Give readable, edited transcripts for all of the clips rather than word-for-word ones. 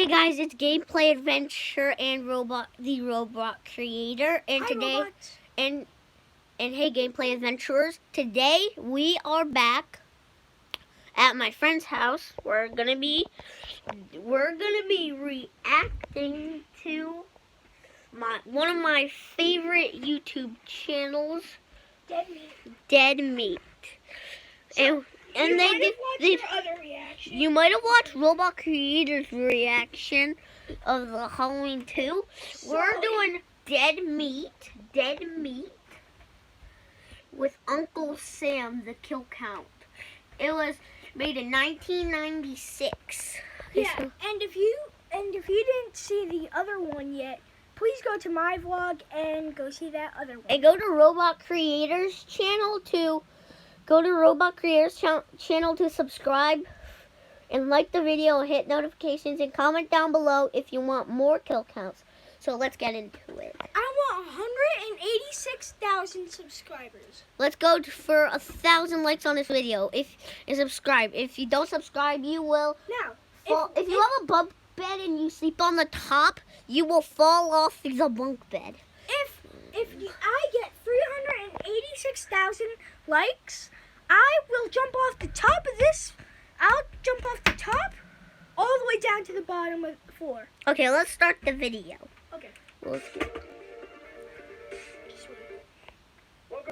Hey guys, it's Gameplay Adventure and the Robot Creator, and today, and hey Gameplay Adventurers, today we are back at my friend's house. We're gonna be reacting to one of my favorite YouTube channels, Dead Meat. And you might have watched Robot Creator's reaction of the Halloween 2. We're doing Dead Meat with Uncle Sam, the kill count. It was made in 1996. Yeah, and if you didn't see the other one yet, please go to my vlog and go see that other one. And go to Robot Creator's channel to subscribe and like the video, hit notifications, and comment down below if you want more kill counts. So let's get into it. I want 186,000 subscribers. Let's go for 1,000 likes on this video. And subscribe. If you don't subscribe, you will fall. If you have a bunk bed and you sleep on the top, you will fall off the bunk bed. If I get 386,000 likes, I will jump off the top of this. I'll jump off the top all the way down to the bottom of the floor. Okay, let's start the video. Okay. Welcome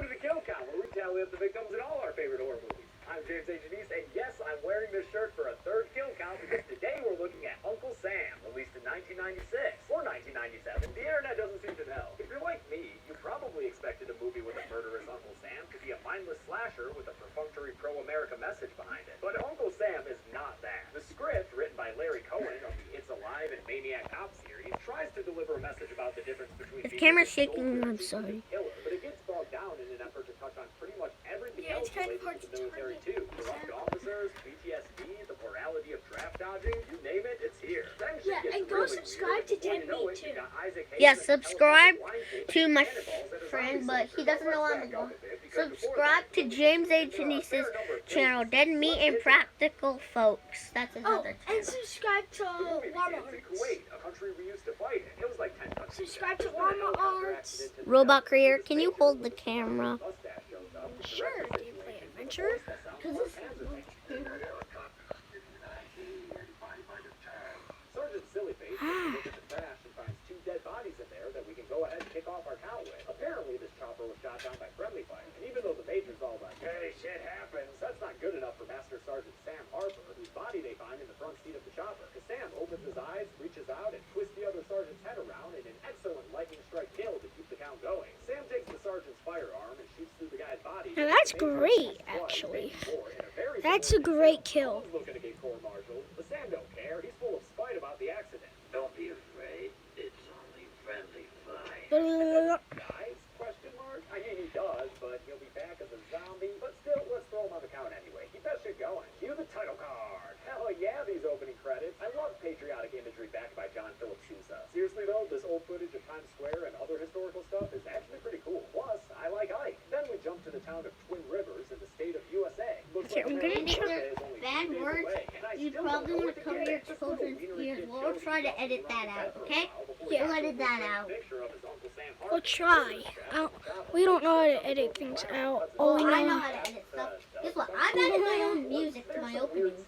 to the Kill Count, where we tally up the victims in all our favorite horror movies. I'm James H. Denise, and yes, I'm wearing this shirt for a third kill count because today we're looking at Uncle Sam, released in 1996 or 1997. The internet doesn't seem to know. If you're like me, you probably expected a movie with a murderous Uncle Sam to be a mindless slasher with a perfunctory pro-America message behind it. But Uncle Sam is not that. The script, written by Larry Cohen of the It's Alive and Maniac Cop series, tries to deliver a message about the difference between If camera's shaking, I'm sorry. Killer, but it gets bogged down in an effort to touch on pretty much everything else it's kind of related hard to the military to too. Corrupt officers, PTSD, the morality of draft dodging, you name it, it's here. Yeah, and go subscribe to Dead Meat too. Yeah, subscribe to my friend, but he doesn't know I'm going. Subscribe to James H. Denise's channel, Dead Meat and Practical Folks. That's another channel. And subscribe to Llama Arts. Subscribe to Llama Arts. Robot Creator, can you hold the camera? Sure, Gameplay Adventure. Sergeant Sillyface looks at the trash and finds 2 dead bodies in there that we can go ahead and kick off our count with. Apparently, this chopper was shot down by friendly fire, and even though the major's all like, "Hey, shit happens," that's not good enough for Master Sergeant Sam Harper, whose body they find in the front seat of the chopper. Because Sam opens his eyes, reaches out, and twists the other sergeant's head around in an excellent lightning strike kill to keep the count going. Sam takes the sergeant's firearm and shoots through the guy's body. Now that's great, actually. That's a great kill. Looking to get court-martialed, but Sam don't care. He's full of spite about the accident. Don't be afraid. It's only friendly fire. Guys? Question mark? I mean, he does, but he'll be back as a zombie. But still, let's throw him on the count anyway. Keep that shit going. Cue the title card. Hell yeah, these opening credits. I love patriotic imagery backed by John Philip Sousa. Seriously though, this old footage of Times Square and other historical stuff is actually pretty cool. Plus, I like Ike. Then we jump to the town of Twin Rivers in the state of USA. Okay, I'm gonna try. Bad words, you probably want to cover your children's ears. We'll try to edit that out, okay? Yeah. We'll edit that out. We'll try. We don't know how to edit things out. All we I know know. how to edit stuff. Guess what? I've added my own music to my openings.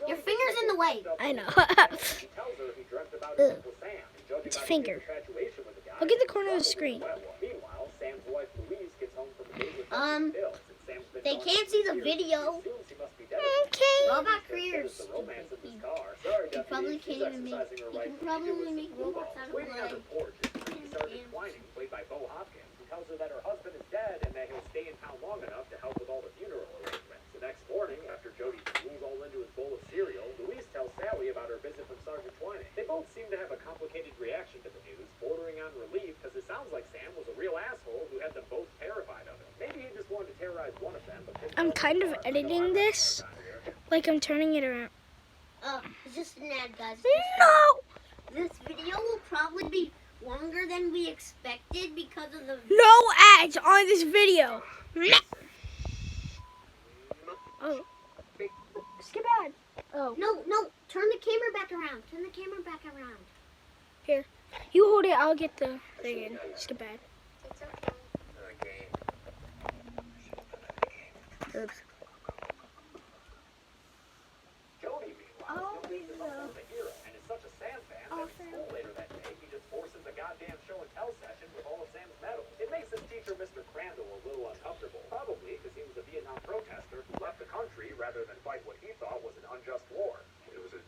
Your finger's in the way. I know. Ugh. It's a finger. Look at the corner of the screen. They can't see the video. Okay. Robot Creators. You probably can't even make. You can probably make robots out of blood. Played by Bo Hopkins, who tells her that her husband is dead and that he'll stay in town long enough to help with all the funeral arrangements. The next morning, after Jody pulls all into his bowl of cereal, Louise tells Sally about her visit from Sergeant Twining. They both seem to have a complicated reaction to the news, bordering on relief, because it sounds like Sam was a real asshole who had them both terrified of him. Maybe he just wanted to terrorize one of them, but I'm kind of editing this, like I'm turning it around. Oh, it's just an ad, guys. No! This video will probably be longer than we expected because of the... No ads on this video. Oh. Skip ad. Oh. No, turn the camera back around. Turn the camera back around. You hold it, I'll get the thing in. Skip ahead. It's okay. Okay. Oops. Jody, meanwhile, still thinks himself as a hero and is such a Sam fan that at school later that day, he just forces a goddamn show and tell session with all of Sam's medals. It makes his teacher, Mr. Crandall, a little uncomfortable, probably because he was a Vietnam protester who left the country rather than fight what he thought was an unjust war. It was a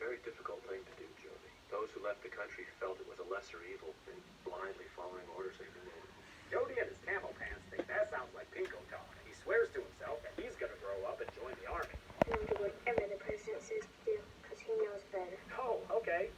very difficult thing to do, Jody. Those who left the country felt it was a lesser evil than blindly following orders they were given. Jody and his camel pants think that sounds like Pinko talk. He swears to himself that he's gonna grow up and join the army. And do whatever the president says to do, because he knows better. Oh, okay.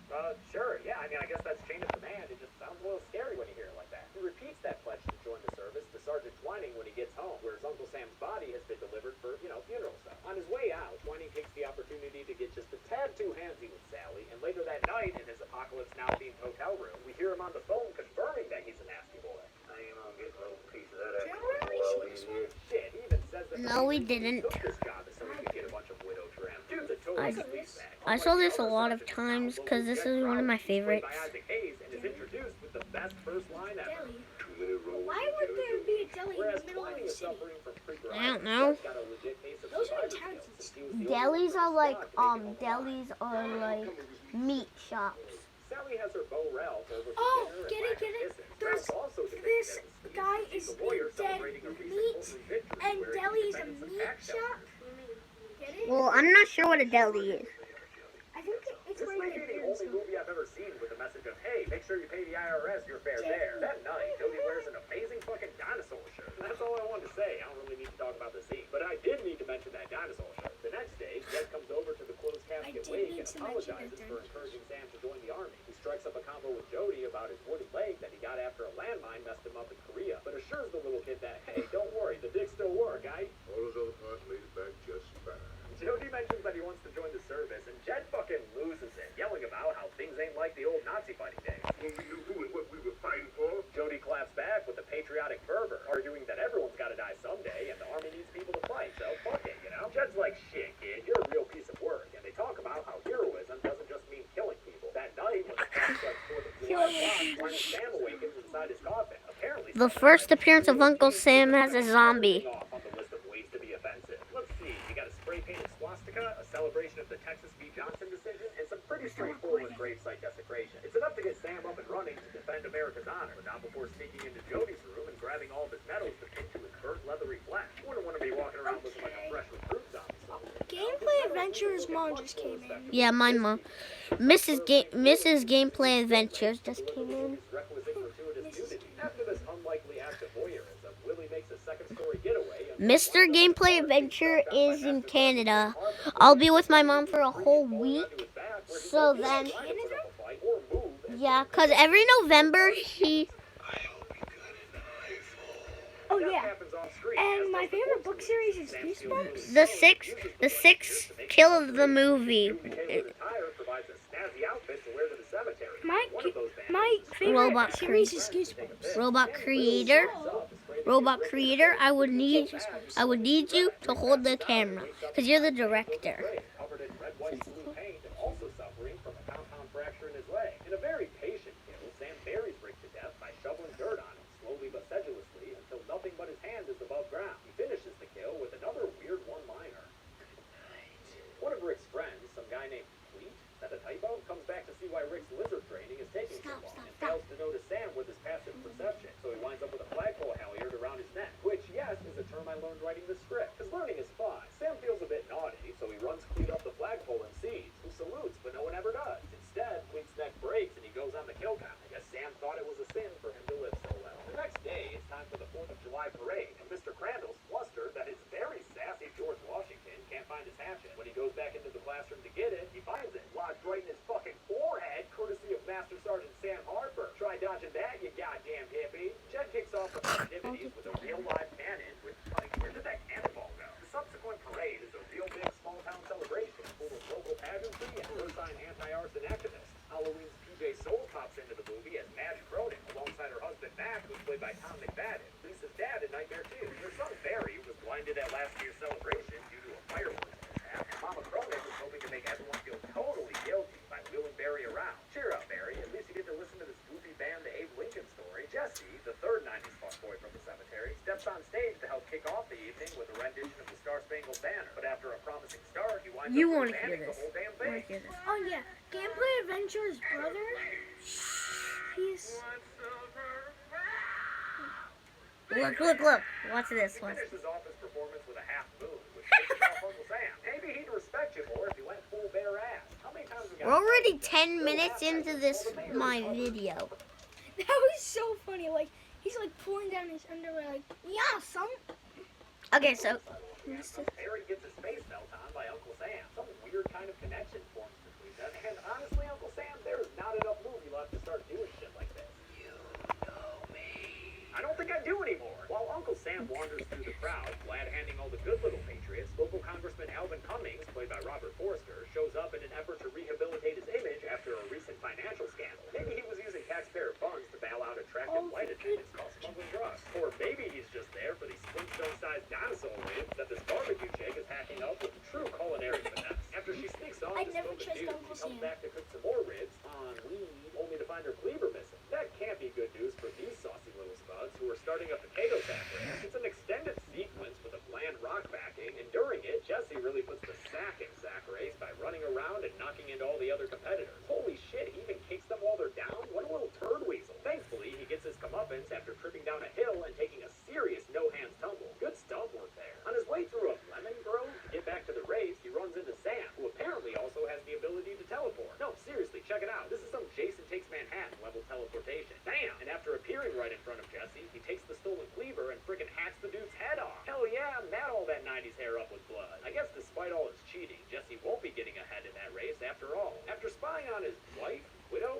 Sure. Yeah, I mean, I guess that's chain of command. It just sounds a little scary when you hear it like that. He repeats that pledge to join the service to Sergeant Twining when he gets home, where his Uncle Sam's body has been delivered for, funeral stuff. On his way out, Twining takes the opportunity to get just a tad too handsy with Sally, and later that night, in his Apocalypse Now-themed hotel room, we hear him on the phone confirming that he's a nasty boy. I ain't gonna get a little piece of that Did I extra really while see he's this here. Shit, he even says that No, we the reason he didn't. took this job is so he could get a bunch of widow trim. Dude's a total I sleazebag. saw this a lot of times because this is one of my favorites. Played by Isaac Hayes and is introduced with the best first line ever. Deli. 2-minute roll. Why would there be a deli in Whereas the middle of Twining the is city? suffering from freak I don't know. got a legit case of Those are survivor's towns guilt and since he was the only Delis one are in like the squad to make it home alive. delis are like meat shops. Sally has her beau Ralph over for Oh, dinner get and it, lack get of it. kisses. There's Ralph also depicted this as a sleaze. guy He's is a lawyer being dead celebrating a recent meat, courtroom victory and where he deli is a defended some meat tax shop. shelters. Get it? Well, I'm not sure what a deli is. I think it's This where might you be get the only movie I've ever seen with a message of, hey, make sure you pay the IRS your fair share. That night, Jody wears an amazing fucking dinosaur shirt. And that's all I wanted to say. I don't really need to talk about the scene. But I did need to mention that dinosaur shirt. The next day, Jed comes over to the closed casket did wake need and to mention that apologizes for encouraging Sam to join the army. He strikes up a convo with Jody about his wooden leg that he got after a landmine messed him up in Korea, but assures the little kid that, hey, don't worry, the dick still work, right? All those other parts made it back just fine. Jody mentions that he wants to join the service, and Jed fucking loses it, yelling about how things ain't like the old Nazi fighting days. When we knew who and what we were fighting for, Jody claps back with a patriotic fervor, arguing that everyone's got to die someday, and the army needs people to fight, so fuck it, Jed's like, shit, kid, you're a real piece of work, and they talk about how heroism doesn't just mean killing people. That night, when the clock strikes 4th of July clock, Sam awakens inside his coffin. Apparently, The first appearance of Uncle Sam as a zombie. off on the list of ways to be offensive. Let's see, you got a spray-painted swastika, a celebration of the Texas v. Johnson decision, and some pretty straightforward gravesite desecration. It's enough to get Sam up and running to defend America's honor, but not before sneaking into Jody's room and grabbing all of his medals to pin to his burnt, leathery flesh. Wouldn't want to be walking around looking like a fresh recruit zombie. Gameplay Adventures mom just came in. Yeah, my mom. Mrs. Gameplay Adventures just came in. After this unlikely act of voyeurism, Willie makes a second story getaway. Mr. Gameplay Adventure is in Canada. I'll be with my mom for a whole week. So then, yeah, because every November she. Oh yeah. And my favorite book series is Goosebumps. The sixth kill of the movie. My favorite Robot series is Goosebumps. Robot creator, I would need you to hold the camera because you're the director. Covered in red, white, blue paint, and also suffering from a compound fracture in his leg. In a very patient kill, Sam buries Rick to death by shoveling dirt on him, slowly but sedulously, until nothing but his hand is above ground. He finishes the kill with another weird one-liner. One of Rick's friends, some guy named Fleet, that a typo, comes back to see why Rick's lizard training is taking so long, and fails to notice Sam with his passive perception, so he winds up with a flagpole halyard around his neck, which, yes, is a term I learned writing the script, because learning is fun. Sam feels a bit naughty, so he runs clean kick off the evening with a rendition of the Star Spangled Banner. But after a promising start, he winds You up wanna hear banning the this. whole damn I wanna thing. hear this. Oh yeah, Gameplay Adventures' brother. He's Look. Watch this. He Watch. finishes off his performance with a half moon, which pisses off Uncle Sam. Maybe he'd respect you more if you went full bare ass. How many times we got We're already 10 minutes into this my video. that was so funny. Like he's like pulling down his underwear. Like yeah, some. Okay, so Harry gets his face melted on by Uncle Sam. Some weird kind of connection forms between them. And honestly, Uncle Sam, there is not enough movie left to start doing shit like this. You know me. I don't think I do anymore. While Uncle Sam wanders through the crowd, glad handing all the good little patriots, local Congressman Alvin Cummings, played by Robert Forster, shows up in an effort to rehabilitate his image after a recent financial scandal. Maybe he was using taxpayer funds to bail out attractive flight attendants while smuggling drugs. Or maybe he's just there for these Flintstone-sized dinosaur ribs that this barbecue chick is hacking up with true culinary finesse. After she sneaks off I'd to never smoke a trust dude, Uncle she comes Sam. back to cook some more ribs on weed, only to find her cleaver missing. That can't be good news for these saucy little spuds who are starting a potato sack race. It's an extended sequence with a bland rock backing, and during it, Jesse really puts the sack in sack race by running around and knocking into all the other competitors. Holy shit, he even kicks them while they're down? What a little turd weasel. Thankfully, he gets his comeuppance after tripping down a hill and taking a serious no-hands tumble. Good stunt work there. On his way through a lemon grove to get back to the race, he runs into Sam, who apparently also has the ability to teleport. No, seriously, check it out. This is some Jason Takes Manhattan level teleportation. Bam! And after appearing right in front of Jesse, he takes the stolen cleaver and frickin' hacks the dude's head off. Hell yeah, mat all that 90s hair up with blood. I guess despite all his cheating, Jesse won't be getting ahead in that race after all. After spying on his wife, widow,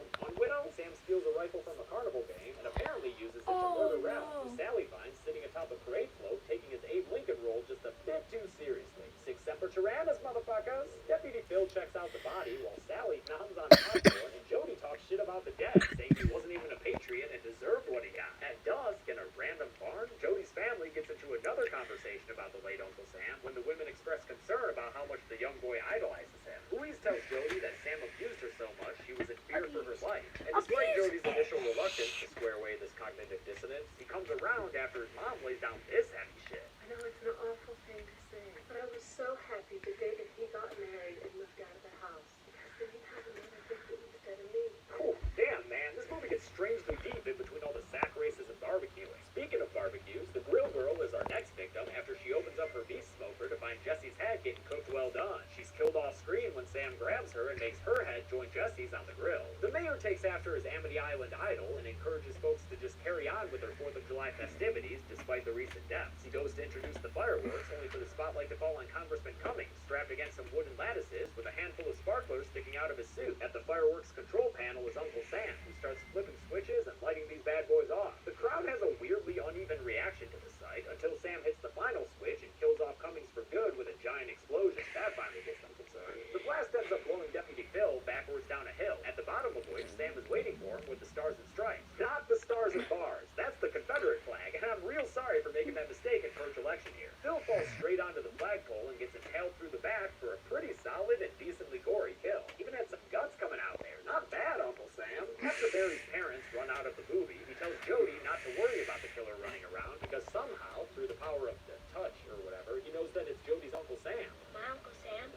Sam steals a rifle from a carnival game and apparently uses it to murder Ralph, who Sally finds sitting atop a parade float taking his Abe Lincoln role just a bit too seriously. Six Semper Tyrannis, motherfuckers! Deputy Phil checks out the body while Sally nods on popcorn and Jody talks shit about the dead, saying he wasn't even a patriot and deserved what he got. At dusk, in a random barn, Jody's family gets into another conversation about the late Uncle Sam when the women express concern about how much the young boy idolizes him. Louise tells Jody that Sam abused her so much she was in fear for her life. And despite Jody's initial reluctance to square away this cognitive dissonance, he comes around after his mom lays down this heavy shit. I know it's an awful thing to say, but I was so happy the day that he got married and moved out of the house, because then he'd have another victim instead of me. Cool. Damn, man, this movie gets strangely deep in between all the sack races and barbecuing. Speaking of barbecues, the grill girl is our next victim after she opens up her beast smoker to find Jesse's head getting cooked well done. She's killed off screen when Sam grabs her and makes her head join Jesse's on the grill. The mayor takes after his Amity Island idol and encourages folks to just carry on with their 4th of July festivities despite the recent deaths. He goes to introduce the fireworks, only for the spotlight to fall on Congressman Cummings, strapped against some wooden lattices with a handful of sparklers sticking out of his suit. At the fireworks control panel is Uncle Sam, who starts flipping switches and lighting these bad boys off. The crowd has a weirdly uneven reaction to the sight until Sam hits the final switch and kills off Cummings for good with a giant explosion. That finally gets them concerned. The blast ends up blowing Deputy Phil backwards down a hill, at the bottom of which Sam is waiting for him with the stars and stripes. Not the stars and bars. That's the Confederate flag, and I'm real sorry for making that mistake at first election here. Phil falls straight onto the flagpole and gets impaled through the back for a pretty solid and decently gory kill. Even had some guts coming out there. Not bad, Uncle Sam. After Barry's parents run out of the movie, he tells Jody not to worry about the killer running around because somehow, through the power of the touch or whatever, he knows that it's Jody's Uncle Sam. My Uncle Sam?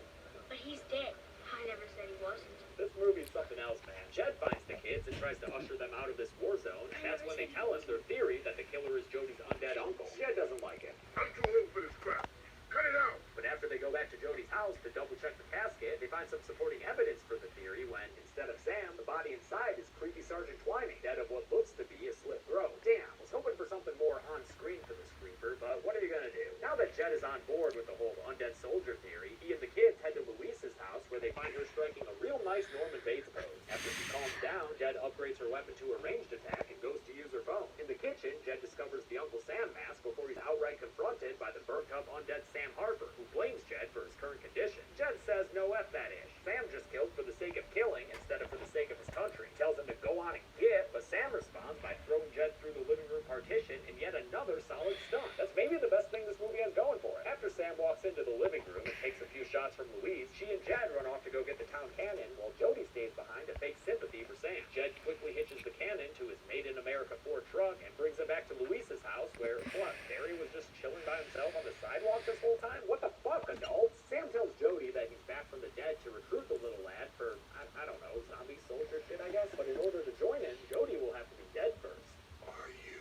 But he's dead. I never said he wasn't. This movie's something else, man. Jed finds the kids and tries to usher them out of this war zone, and that's when they tell him their theory that the killer is Jody's undead uncle. Jed doesn't like it. I'm too old for this crap. Cut it out. But after they go back to Jody's house to double-check the casket, they find some supporting evidence for the theory when, instead of Sam, the body inside is creepy Sergeant Twining, dead of what looks to be a slit throat. Damn, I was hoping for something more on-screen for this creeper, but what are you gonna do? Now that Jed is on board with the whole undead soldier theory, he and the kids head to Louise's house where they find her striking a real nice Norman Bates pose. After she calms down, Jed upgrades her weapon to a ranged attack and goes to use her phone. In the kitchen, Jed discovers the Uncle Sam mask before he's outright confronted by the burnt-up undead Sam Harper, who blames Jed for his current condition. Jed says no F that ish. Sam just killed for the sake of killing instead of for the sake of his country. He tells him to go on and get, but Sam responds by throwing Jed through the living room partition in yet another solid stunt. That's maybe the best thing this movie has going for it. After Sam walks into the living room and takes a few shots from Louise, she and Jed run off to go get the town cannon while Jody stays behind to fake sympathy for Sam. Jed quickly hitches the cannon to his Made in America Ford truck and brings it back to Louise's house where, what, Barry was just just chilling by himself on the sidewalk this whole time? What the fuck, adults? Sam tells Jody that he's back from the dead to recruit the little lad for, I don't know, zombie soldier shit, I guess. But in order to join in, Jody will have to be dead first. Are you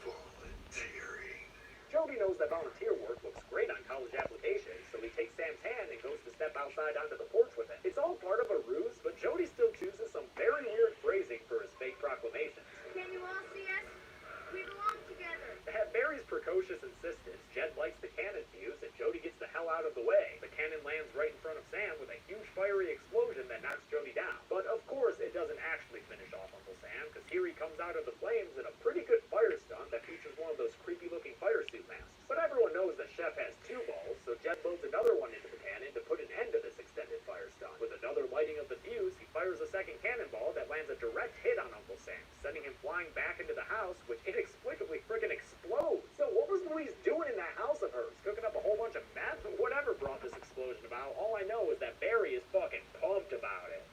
volunteering? Jody knows that volunteer work looks great on college applications, so he takes Sam's hand and goes to step outside onto the porch with him. It's all part of a ruse, but Jody still chooses some very weird phrasing for his fake proclamations. Can you all see us? We belong together. At Barry's precocious insistence, Jed lights the cannon fuse and Jody gets the hell out of the way. The cannon lands right in front of Sam with a huge fiery explosion that knocks Jody down. But of course, it doesn't actually finish off Uncle Sam, because here he comes out of the flames in a pretty good fire stunt that features one of those creepy-looking fire suit masks. But everyone knows that Chef has two balls, so Jed loads another one into the cannon to put an end to this extended fire stunt. With another lighting of the fuse, he fires a second cannonball that lands a direct hit on Uncle Sam, sending him flying back into the house, which inexplicably friggin' explodes. So what was Louise doing in that house of hers? Cooking up a whole bunch of meth? Whatever brought this explosion about, all I know is that Barry is fucking pumped about it.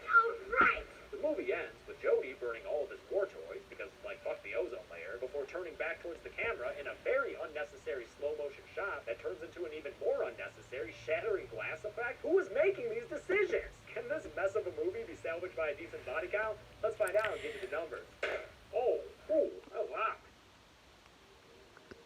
Alright. The movie ends with Jody burning all of his war toys, because, like, fuck the ozone layer, before turning back towards the camera in a very unnecessary slow-motion shot that turns into an even more unnecessary shattering glass effect. Who is making these decisions? Can this mess of a movie be salvaged by a decent body count? Let's find out and give you the numbers. Oh wow.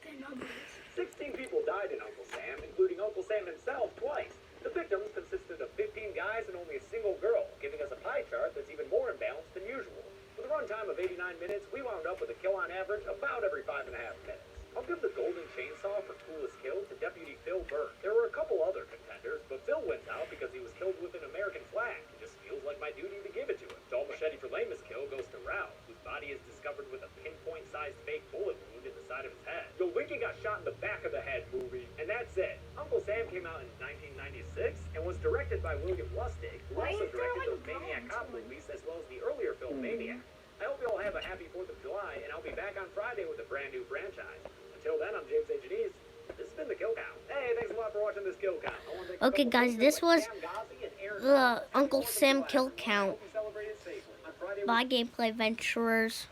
The numbers. 16 people died in Uncle Sam, including Uncle Sam himself twice. The victims consisted of 15 guys and only a single girl, giving us a pie chart that's even more imbalanced than usual. With a runtime of 89 minutes, we wound up with a kill on average about every 5.5 minutes. I'll give the Golden Chainsaw for coolest kill to Deputy Phil Byrne. There were a couple other contenders, but Phil wins out because he was killed with an American flag. It just feels like my duty to give it to him. Dull Machete for lamest kill goes to Ralph, whose body is discovered with a pinpoint-sized fake bullet wound in the side of his head. Yo, Lincoln got shot in the back of the head, movie. And that's it. Uncle Sam came out in 1996 and was directed by William Lustig, who Why also is there, directed like, those Maniac bombs Cop on movies as well as the earlier film Maniac. I hope you all have a happy 4th of July, and I'll be back on Friday with a brand new franchise. Until then, I'm James A. Janice. This has been the Kill Count. Hey, thanks a lot for watching this Kill Count. I wanna thank a Okay, couple guys, patrons this like was Sam Ghazi and Aaron the Hammond. Uncle Happy 4th of Sam July, Kill everyone. I Count hope you celebrated safely. On Friday, by Gameplay Ventures,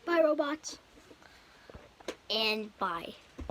Bye, robots. and bye.